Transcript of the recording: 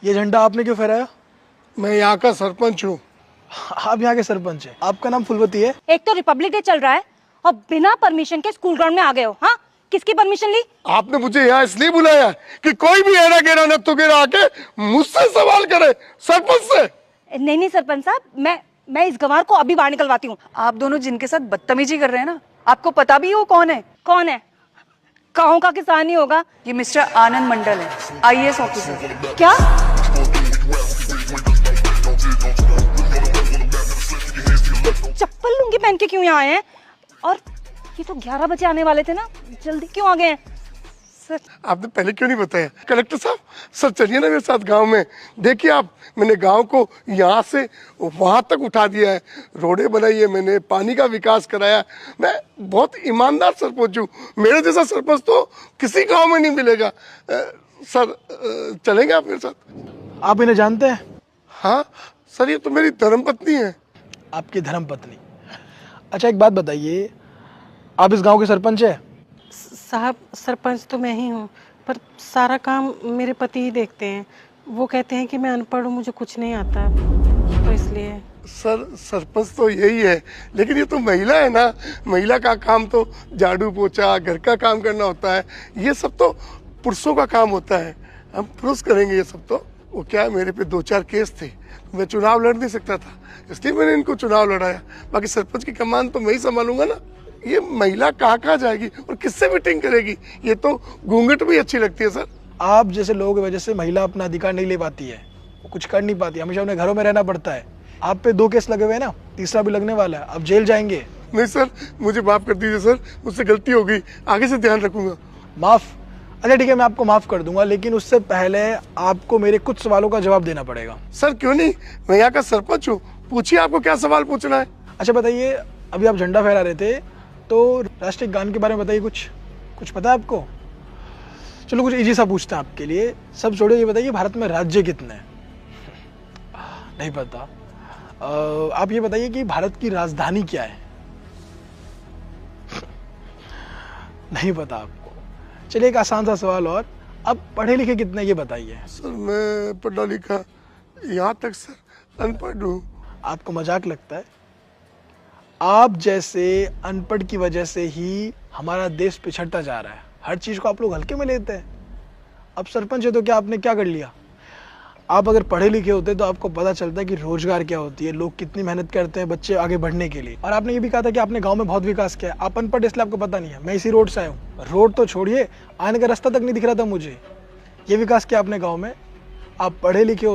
ये झंडा आपने क्यों फहराया? मैं यहाँ का सरपंच हूँ। आप यहाँ के सरपंच हैं। आपका नाम फुलवती है? एक तो रिपब्लिक डे चल रहा है और बिना परमिशन के स्कूल ग्राउंड में आ गए हो। हाँ, किसकी परमिशन ली? आपने मुझे यहाँ इसलिए बुलाया कि कोई भी एरा गेरा नत्थु गेरा आके मुझसे सवाल करे, सरपंच से। नहीं सरपंच साहब, मैं इस गंवार को अभी बाहर निकलवाती हूँ। आप दोनों जिनके साथ बदतमीजी कर रहे हैं ना, आपको पता भी है वो कौन है? कौन है? गाँव का किसान ही होगा। ये मिस्टर आनंद मंडल है, IAS ऑफिसर। क्या? चप्पल लुंगी पहन के क्यों यहाँ आए हैं? और ये तो 11 बजे आने वाले थे ना, जल्दी क्यों आ गए हैं? सर, आपने पहले क्यों नहीं बताया? कलेक्टर साहब, सर चलिए ना मेरे साथ गांव में। देखिए आप, मैंने गांव को यहाँ से वहां तक उठा दिया है, रोडें बनाई है मैंने, पानी का विकास कराया। मैं बहुत ईमानदार सरपंच हूँ। मेरे जैसा सरपंच तो किसी गांव में नहीं मिलेगा। सर चलेंगे आप मेरे साथ? आप इन्हें जानते हैं? हाँ सर, ये तो मेरी धर्मपत्नी है। आपकी धर्मपत्नी? अच्छा एक बात बताइए, आप इस गांव के सरपंच हैं? साहब सरपंच तो मैं ही हूँ, पर सारा काम मेरे पति ही देखते हैं। वो कहते हैं कि मैं अनपढ़ हूँ, मुझे कुछ नहीं आता, तो इसलिए। सर सरपंच तो यही है, लेकिन ये तो महिला है ना। महिला का काम तो झाड़ू पोछा, घर का काम करना होता है। ये सब तो पुरुषों का काम होता है। हम पुरुष करेंगे ये सब तो। वो क्या है, मेरे पे 2-4 केस थे, मैं चुनाव लड़ नहीं सकता था, इसलिए मैंने इनको चुनाव लड़ाया। बाकी सरपंच की कमान तो मैं ही संभालूंगा ना। ये महिला कहाँ जाएगी और किससे मीटिंग करेगी? ये तो घूंघट भी अच्छी लगती है सर। आप जैसे लोगों की वजह से महिला अपना अधिकार नहीं ले पाती है, वो कुछ कर नहीं पाती, हमेशा उन्हें घरों में रहना पड़ता है। आप पे 2 केस लगे हुए हैं ना, तीसरा भी लगने वाला है, आप जेल जाएंगे। नहीं सर, मुझे माफ कर दीजिए सर, मुझसे गलती हो गई, आगे से ध्यान रखूंगा। माफ? अच्छा ठीक है, मैं आपको माफ कर दूंगा, लेकिन उससे पहले आपको मेरे कुछ सवालों का जवाब देना पड़ेगा। सर क्यों नहीं, मैं यहाँ का सरपंच हूँ, पूछिए आपको क्या सवाल पूछना है। अच्छा बताइए, अभी आप झंडा फहरा रहे थे, तो राष्ट्रीय गान के बारे में बताइए। कुछ पता है आपको? चलो कुछ इजी सा पूछते हैं आपके लिए। सब छोड़िए, ये बताइए भारत में राज्य कितने हैं? नहीं पता। आप ये बताइए कि भारत की राजधानी क्या है? नहीं पता आपको। चलिए एक आसान सा सवाल और, आप पढ़े लिखे कितने ये बताइए। सर मैं पढ़ा लिखा यहाँ तक सर अनपढ़ हूँ। आपको मजाक लगता है? आप जैसे अनपढ़ की वजह से ही हमारा देश पिछड़ता जा रहा है। हर चीज़ को आप लोग हल्के में लेते हैं। अब सरपंच है तो क्या आपने क्या कर लिया? आप अगर पढ़े लिखे होते तो आपको पता चलता है कि रोजगार क्या होती है, लोग कितनी मेहनत करते हैं बच्चे आगे बढ़ने के लिए। और आपने ये भी कहा था कि आपने गांव में बहुत विकास किया है। आप अनपढ़ इसलिए आपको पता नहीं है। मैं इसी रोड से आया हूँ, रोड तो छोड़िए, आने का रास्ता तक नहीं दिख रहा था मुझे। ये विकास किया आपने गाँव में। आप पढ़े लिखे हो